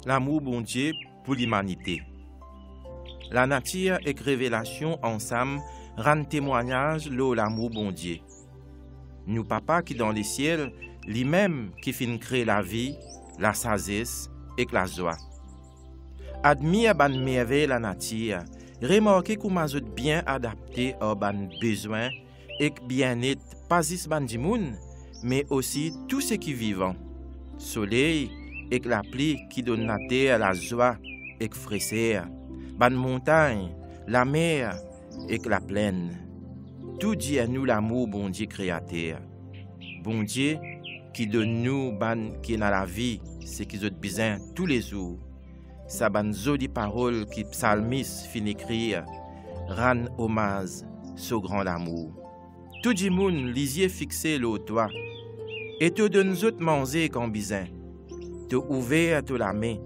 l'amour bon Dieu pour l'humanité. La nature et révélation ensemble rendent témoignage de l'amour bon Dieu. Nous papa qui dans les ciels, lui-même qui fin créer la vie, la sagesse et la joie. Admire ban merveille la nature, remarquez comment vous êtes bien adapté aux ban besoins et bien-être pas juste ban du monde, mais aussi tout ce qui vivant. Soleil et la pluie qui donne la terre la joie et fraîcheur, ban montagne, la mer et la plaine. Tout dit à nous l'amour bon Dieu créateur. Bon Dieu qui donne nous ban qui est dans la vie, ce qui ont besoin tous les jours. Sa ban joli parole qui psalmiste fin écrire, rend hommage ce grand amour. Tout le monde lisier fixé le toit, et te donne autres manger comme besoin, te ouvert te la main,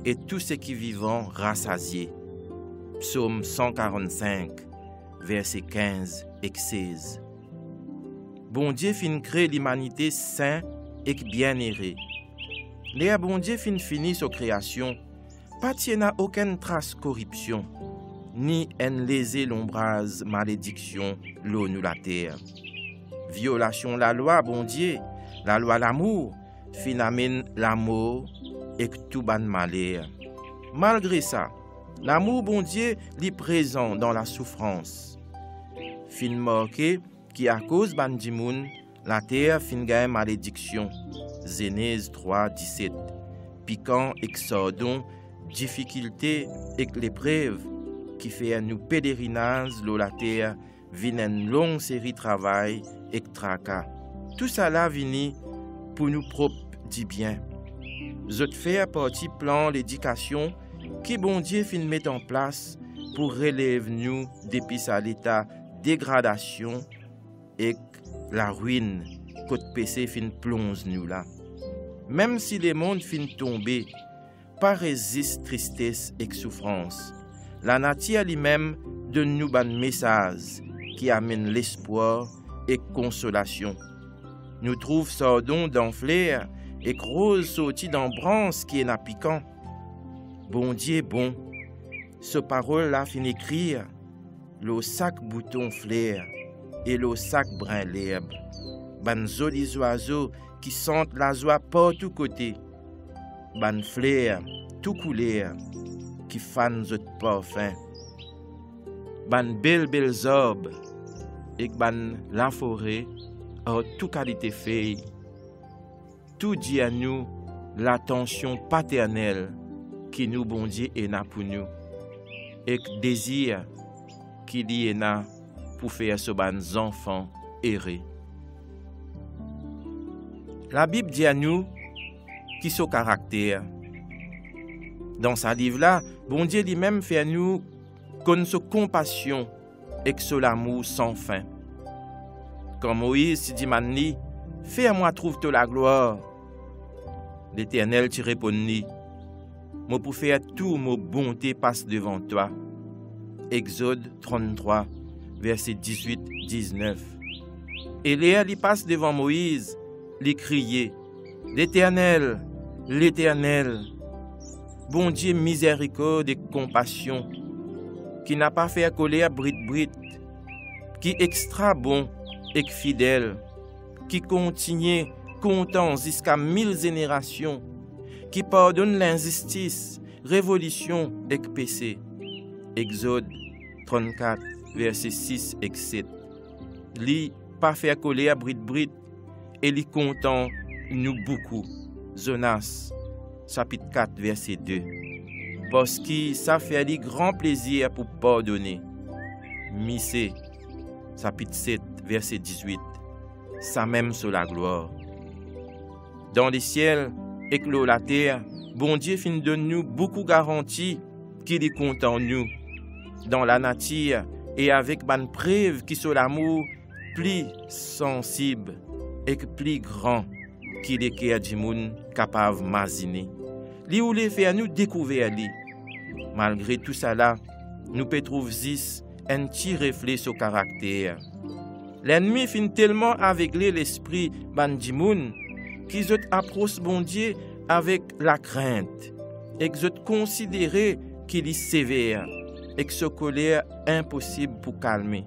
et tout ce qui vivant rassasié. Psaume 145, versets 15 et 16. Bon Dieu fin crée l'humanité sain et bien erré. Les bon Dieu fin fini sa création, pas n'a aucune trace corruption, ni en lésé l'ombrage malédiction l'eau nous la terre. Violation la loi bon Dieu, la loi l'amour, fin amène l'amour et tout ban malheur. Malgré ça, l'amour bon Dieu est présent dans la souffrance. Fin marqué qui à cause ban di moun, la terre fin gagne malédiction. Genèse 3, 17. Piquant et sordon, difficulté et l'épreuve qui fait nous pèlerinage l'eau la terre, vient une longue série de travail et tracas. Tout ça là vini pour nous propres dit bien. Je faire partie plan l'éducation qui bon Dieu fin met en place pour relever nous depuis sa l'état dégradation et la ruine côte PC fin plonge nous là. Même si le monde fin tomber, pas résiste tristesse et souffrance. La nature lui-même donne nous un message qui amène l'espoir et consolation. Nous trouvons sordon dans fleur et rose sorti dans branche qui est na piquant. Bon Dieu bon, ce parole là fin écrire, le sac bouton fleur et le sac brun l'herbe. Ban jolis oiseaux qui sentent la joie partout côté. Ban fleurs tout couleur qui fan zot parfum. Ban belles arbres et ban la forêt en toute qualité feuille. Tout dit à nous l'attention paternelle qui nous bon Dieu est là pour nous et désir qui dit est là pour faire ce ban enfants errer. La Bible dit à nous qui son caractère. Dans sa livre là, bon Dieu lui-même fait à nous qu'on se compassion et que ce l'amour sans fin. Quand Moïse dit manni, fais à moi trouve-toi la gloire. L'Éternel t'y répondit, moi pour faire tout mon bonté passe devant toi. Exode 33, verset 18-19. Et Léa lui passe devant Moïse, lui crier, l'Éternel, l'Éternel, bon Dieu miséricorde et compassion, qui n'a pas fait colère brit, qui extra bon et fidèle, qui continue content jusqu'à 1000 générations, qui pardonne l'injustice, révolution et péché. Exode 34, verset 6 et 7. Li pas fait colère brit, et li content nous beaucoup. Jonas, chapitre 4, verset 2. Parce que ça fait lui grand plaisir pour pardonner. Misée, chapitre 7, verset 18. Ça même sur la gloire. Dans les ciels et que la terre, bon Dieu fin donne nous beaucoup garanties qu'il est content nous. Dans la nature et avec ban preuve qui sont l'amour plus sensible et plus grand qu'il est cœur du monde capable d'imaginer. Li ou les fait à nous découvrir li. Malgré tout ça là, nous peut trouver un petit reflet sur caractère. L'ennemi fin tellement aveugler l'esprit ban du monde qu'ils approchent bon Dieu avec la crainte, et que je considérais qu'il est sévère et que ce colère impossible pour calmer.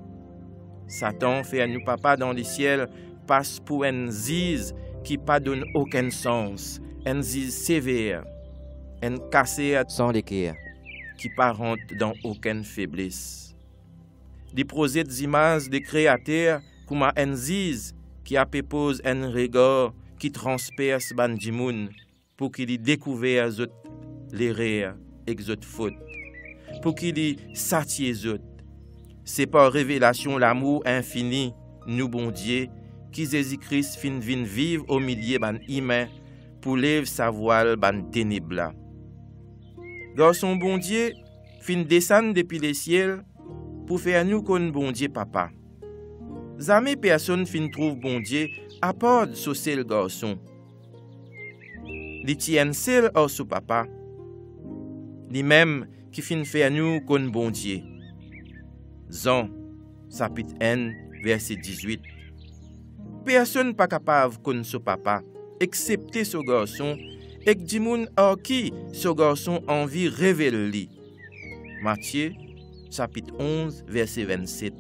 Satan fait à nous papa dans les ciels passe pour un ziz qui pas donne aucun sens, un ziz sévère, un cassé sans l'équerre, qui pas rentre dans aucune faiblesse. Des projets images des créateurs comme un ziz qui appose un regard qui transperce bandimoun pour qu'il y découvre l'erreur et les fautes, pour qu'il y satie les autres. C'est par révélation l'amour infini, nous bon Dieu, qui Jésus-Christ fin vin vivre au milieu ban humain pour lever sa voile ban ténèbres. Garçon bon Dieu, fin descendre depuis les ciels pour faire nous qu'on bon Dieu papa. Jamais personne fin trouve bon Dieu à part ce seul garçon. Li tient seul au sou papa. Li même qui fin faire nous qu'on bon Dieu. Jean, chapitre 1, verset 18. Personne pas capable qu'on ce papa, excepté ce garçon, et que di moun à qui ce garçon envie révèle li. Matthieu, chapitre 11, verset 27.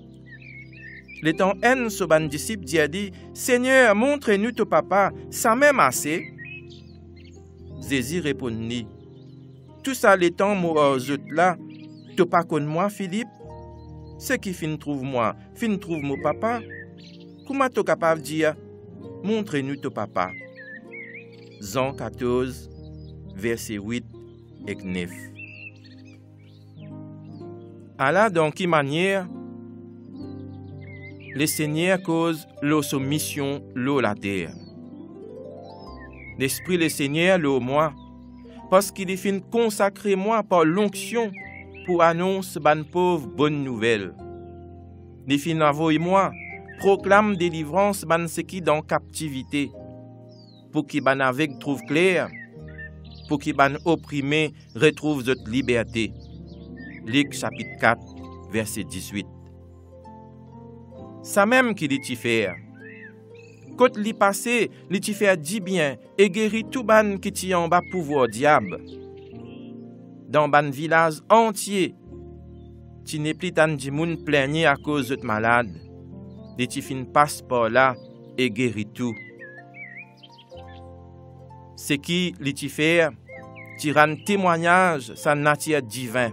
Le temps en ce ban disciple dit, Seigneur, montre-nous ton papa, ça même assez. Jésus répondit, tout ça le temps moi là, tu pas con moi Philippe? Ce qui fin trouve moi, fin trouve mon papa. Comment tu es capable de dire, montre-nous ton papa? Jean 14, verset 8 et 9. Alors, dans quelle manière le Seigneur cause l'eau soumission, l'eau la terre. L'Esprit le Seigneur, l'eau moi, parce qu'il est fin consacré moi par l'onction pour annoncer ban pauvre bonne nouvelle. Il fin envoie moi, proclame délivrance ban ce qui dans captivité, pour qui ban avec trouve clair, pour qui ban opprimé retrouve notre liberté. Luc chapitre 4, verset 18. Ça même qui dit faire. Quand li passé, li ti fait dit bien et guérit tout ban qui ti en bas pouvoir diable. Dans ban village entier, ti n'est plus tant di moun plaigner à cause de malade. Li ti fin passe par là et guérit tout. C'est qui li ti fait, ti rend témoignage sa nature divin.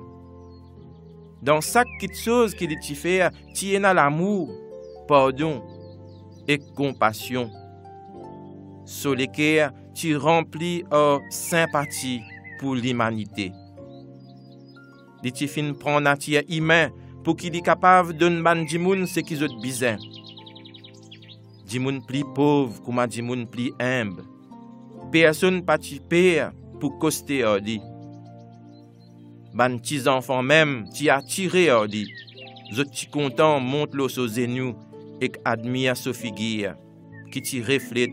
Dans chaque petite chose qu'il ti fait, ti en a l'amour, pardon et compassion. Sur lesquels tu remplis de sympathie pour l'humanité. Les tifines prend nature humain pour qu'il est capable de donner des gens ce qu'ils ont besoin. Des gens plus pauvres comme des gens plus humbles. Personne pas père pour coster à lui. Ban petits enfants même qui attiré à lui. Zot ti content monte l'eau aux genoux et admire sa figure qui t'y reflète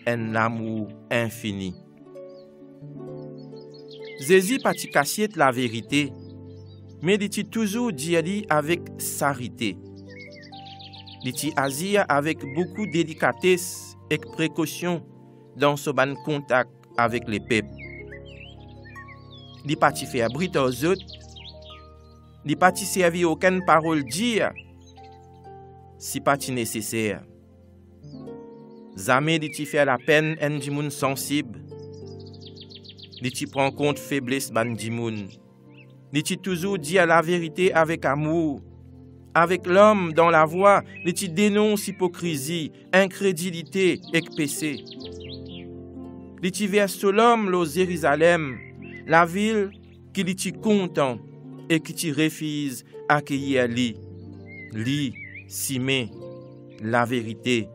un amour infini. Jésus pas t'y cacher la vérité, mais il t'y toujours dit avec sarité. Il t'y agir avec beaucoup de délicatesse et précaution dans ce ban contact avec les peuples. Il pas t'y faire briter aux autres, il pas t'y servir aucune parole dire. Si pas nécessaire. Jamais li ti fait la peine en di moun sensible. Li ti prend compte faiblesse ban di moun. Li ti toujours dit la vérité avec amour. Avec l'homme dans la voie, li ti dénonce hypocrisie, incrédulité et péché. Li ti verse sur l'homme lo Jérusalem, la ville qui li ti content et qui ti refuse accueillir li. Li Simé, la vérité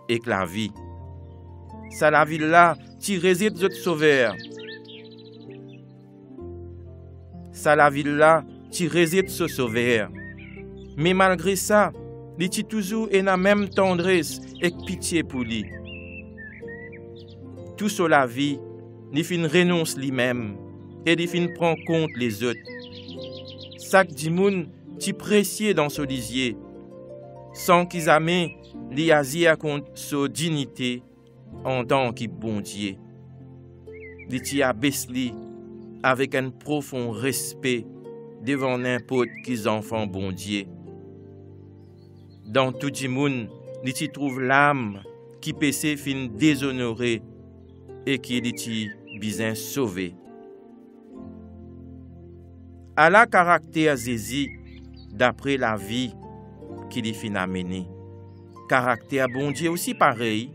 et la vie. Ça la ville là, tu réside notre sauveur. Ça la ville là, tu réside ce sauveur. Mais malgré ça, il est toujours en la même tendresse et pitié pour lui. Tout sur la vie, il fin renonce lui-même et il fin prend compte les autres. Chaque dimoun, tu précieux dans ce lisier. Sans qu'ils amènent l'Iazia contre sa dignité en tant que bon Dieu. Li ti abaisse li avec un profond respect devant n'importe qui enfant bon Dieu. Dans tout le monde, il y trouve l'âme qui péché fin déshonorée et qui est bien sauvé. À la caractère Jésus d'après la vie qu'il y fin amené. Caractère bon Dieu aussi pareil.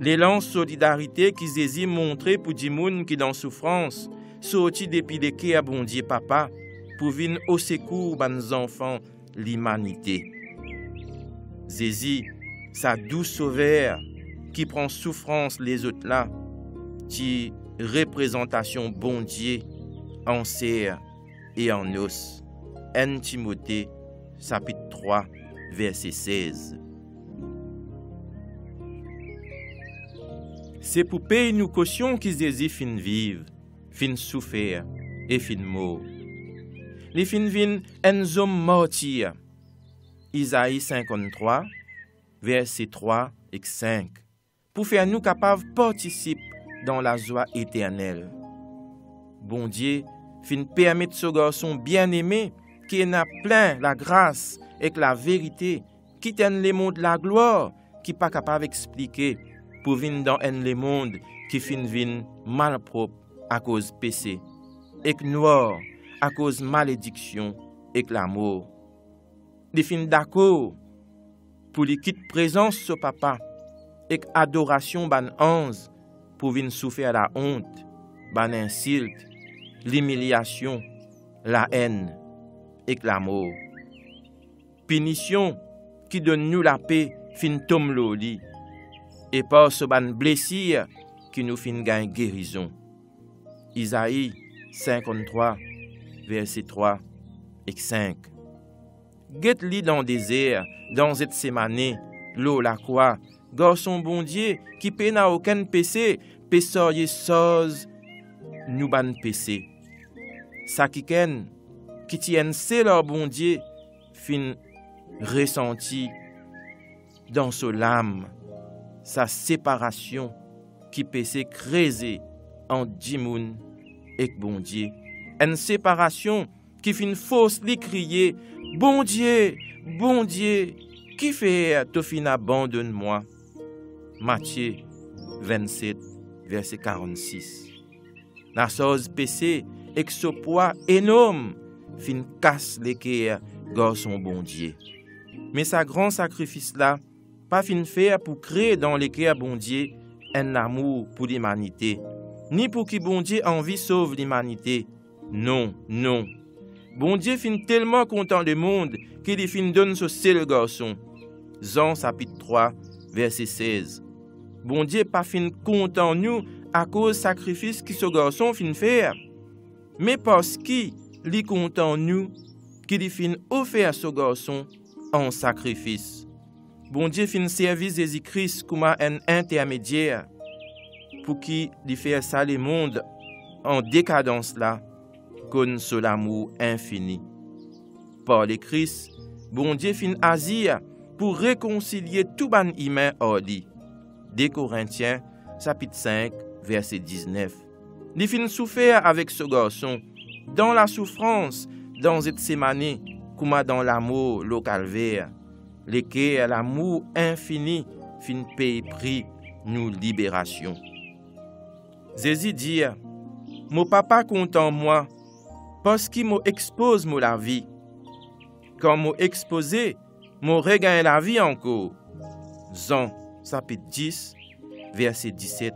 L'élan solidarité qui Jésus montré pour des gens qui dans souffrance, sorti depuis le cœur bon Dieu papa pour venir au secours des enfants l'humanité. Jésus, sa douce sauveur qui prend souffrance les autres là, qui représentation bon Dieu en chair et en os. 1 Timothée chapitre 3 verset 16. C'est pour payer nous caution que Jésus fin vivre, fin souffrir et fin mort. Les fin vin un homme martyr. Isaïe 53 verset 3 et 5. Pour faire nous capables de participer dans la joie éternelle. Bon Dieu fin permettre ce garçon bien-aimé qui en a plein la grâce et la vérité, qui tienne le monde la gloire, qui pas capable d'expliquer pour venir dans le monde qui fin vin malpropre à cause péché, et noir à cause malédiction et la mort. Des fin d'accord pour les quitter présence ce papa et adoration ban ange pour venir souffrir la honte, ban insulte, l'humiliation, la haine et la mort. Punition qui donne nous la paix fin tom loli et par ce ban blessure qui nous fin gagne guérison. Isaïe 53 verset 3 et 5. Get li dans le désert, dans cette semaine, l'eau la croix, garçon bon Dieu qui peine à aucun péché, péçoyer soz nous ban péché. Ça qui tiennent c'est leur bon Dieu, fin ressenti dans ce lame, sa séparation qui péché creuser en dimoun et bon Dieu. Une séparation qui fin fausse li crier, bon Dieu, qui fait te fin abandonne-moi. Matthieu 27, verset 46. La chose péché et que ce poids énorme fin casse les cœurs garçon bon Dieu. Mais sa grand sacrifice là, pas fin faire pour créer dans les cœurs bon Dieu un amour pour l'humanité, ni pour que bon Dieu envie sauve l'humanité. Non. Bon Dieu fin tellement content du monde qu'il fin donne ce seul garçon. Jean chapitre 3, verset 16. Bon Dieu pas fin content nous à cause du sacrifice que ce garçon fin faire, mais parce qu'il est content nous qu'il fin offert ce garçon en sacrifice. Bon Dieu fin servir Jésus-Christ comme un intermédiaire pour qu'il fasse ça le monde en décadence là, comme son amour infini. Par le Christ, bon Dieu fin agir pour réconcilier tout ban humain hors lui. 2 Corinthiens chapitre 5 verset 19. Il fin souffert avec ce garçon dans la souffrance, dans cette semaine, comme dans l'amour, le calvaire, lequel l'amour infini fin paye prix nous libération. Jésus dit, mon papa content moi, parce qu'il m'expose la vie. Quand m'a exposé, m'a regagne la vie encore. Jean chapitre 10, verset 17.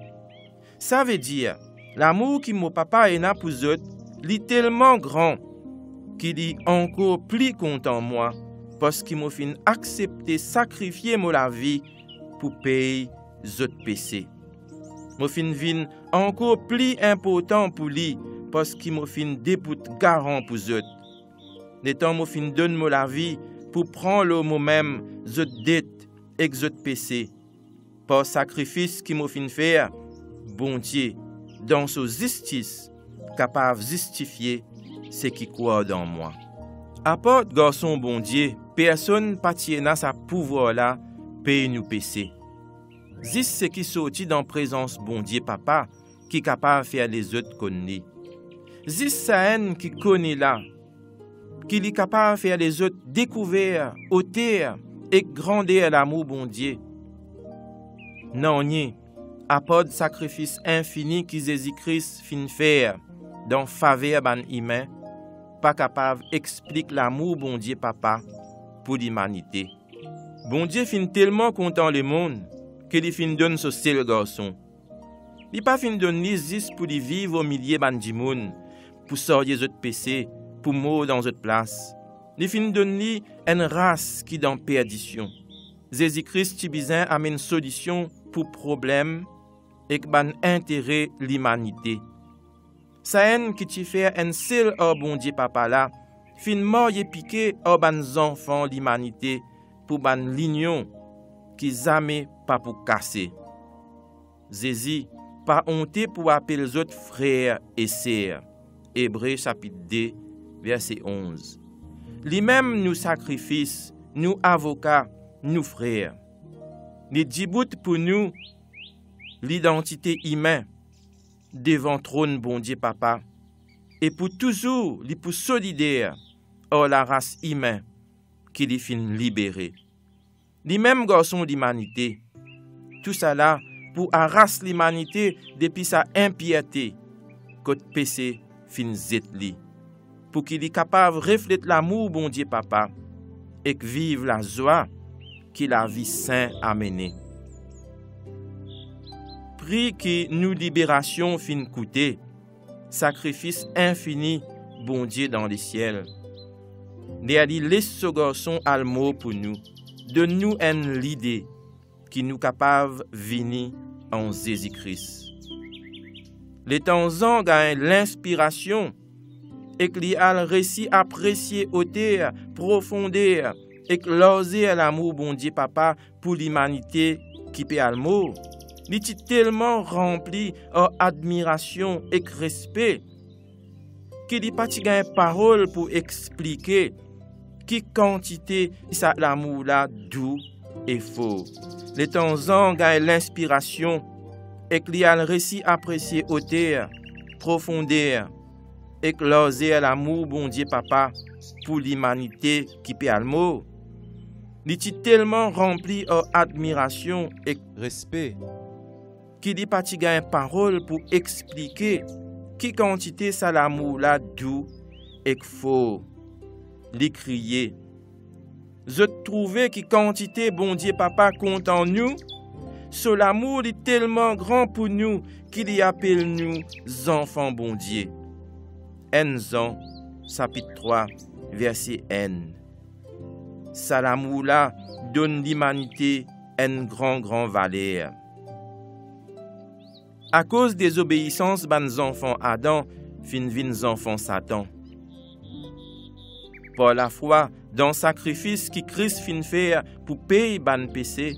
Ça veut dire, l'amour que mon papa est pour eux, est tellement grand qu'il est encore plus content moi, parce qu'il m'a fait accepter, sacrifier la vie pour payer les péchés. M'a fait vin encore plus important pour lui, parce qu'il m'a fait dépôt garant pour eux. L'étant m'a fait donne la vie pour prendre moi-même les dettes et les péchés. Par sacrifice qu'il m'a fait faire, bon Dieu, dans sa justice, capable de justifier ce qui croit dans moi. À part garçon bon Dieu, personne pas dans sa pouvoir là, paye nous péché. Juste ce qui sortit dans présence bon Dieu papa, qui est capable de faire les autres connaître. Juste sa haine qui connaît là, qui est capable de faire les autres découvrir, ôter et grandir l'amour bon Dieu. Non, ni apporte sacrifice infini qui Jésus-Christ fin faire dans faveur ban humain, pas capable d'expliquer l'amour bon Dieu papa pour l'humanité. Bon Dieu fin tellement content le monde que il fin donne ce seul garçon. Il pas fin donne juste pour lui vivre au milieu ban du monde, pour sortir les autres péchés, pour mourir dans autre place. Il fin donne lui une race qui dans perdition. Jésus-Christ tibizin amène une solution pour problème et ban intérêt l'humanité. Sa haine qui tu fait un seul bon Dieu papa là, fin mort et piqué aux ban enfants l'humanité pour ban l'union qui jamais pas pour casser. Jésus pas honte pour appeler les autres frères et sœurs. Hébreux chapitre 2 verset 11. Lui-même nous sacrifice, nous avocats, nous frères. Les dibout pour nous l'identité humaine devant trône bon Dieu papa et pour toujours li pour solidaire hors la race humaine qui li fin libéré. Les mêmes garçons d'humanité, tout ça là pour arracher l'humanité depuis sa impiété, côté péché fin zetli, pour qu'il est capable de refléter l'amour bon Dieu papa et que vive la joie qui la vie sainte a menée. Prix qui nous libération fin coûter, sacrifice infini bon Dieu dans les ciels. Laisse ce garçon almo pour nous, donne-nous une idée qui nous capable de venir en Jésus-Christ. Les temps en gagnent l'inspiration et que l'y a le récit apprécié hauteur, profondeur et que l'oser l'amour bon Dieu papa pour l'humanité qui peut almo. Il est tellement rempli d'admiration et de respect qu'il n'y a pas de parole pour expliquer qui quantité ça l'amour là doux et faux. Les temps en gagnent l'inspiration et qu'il y a le récit apprécié hauteur, profondeur et que l'oser l'amour bon Dieu papa pour l'humanité qui peut almo. Il est tellement rempli d'admiration et de respect qu'il n'y a pas de parole pour expliquer qui quantité ça l'amour là doux et faux. Les crier. Je trouvais qui quantité bon Dieu papa compte en nous. Ce l'amour est tellement grand pour nous qu'il y appelle nous enfants bon Dieu. Jean chapitre 3 verset N. Ça l'amour là donne l'humanité une grand valeur. À cause des obéissances ban enfants Adam, vin enfants Satan. Par la foi dans le sacrifice qui Christ fin faire pour payer ban péché,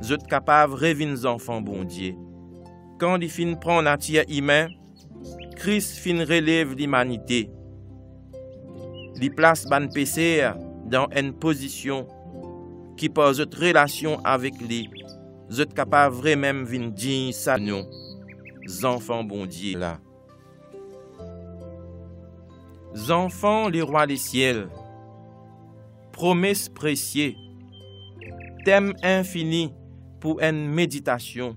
vous êtes capable de revenir enfants bon Dieu. Quand il fin prend nature humaine, Christ fin relève l'humanité. Il place ban péché dans une position qui pose votre relation avec lui. Vous êtes capable vraiment de dire ça nous, enfants bon Dieu là. Enfants les rois des ciels, promesse précieuse, thème infini pour une méditation.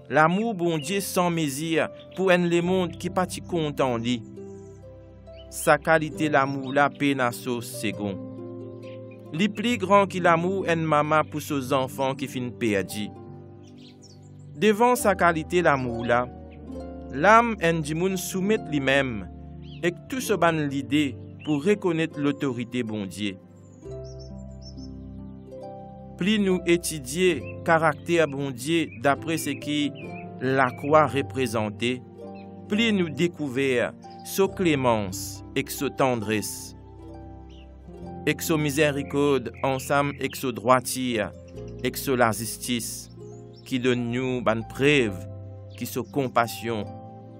L'amour bon Dieu sans mesure pour un le monde qui pas content lui. Sa qualité l'amour la penasso second. Les plus grand que l'amour en maman pour ses enfants qui fin perdus. Devant sa qualité l'amour là, l'âme en du monde soumet lui-même et tout se ban l'idée pour reconnaître l'autorité bon Dieu. Plus nous étudier caractère bon Dieu d'après ce qui la croix représentait, plus nous découvrir sa clémence et sa tendresse, et sa miséricorde ensemble avec sa droiture et sa la justice qui donne nous une preuve qui sa compassion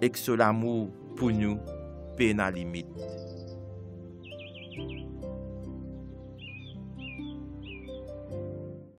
et sa l'amour pour nous peine à limite.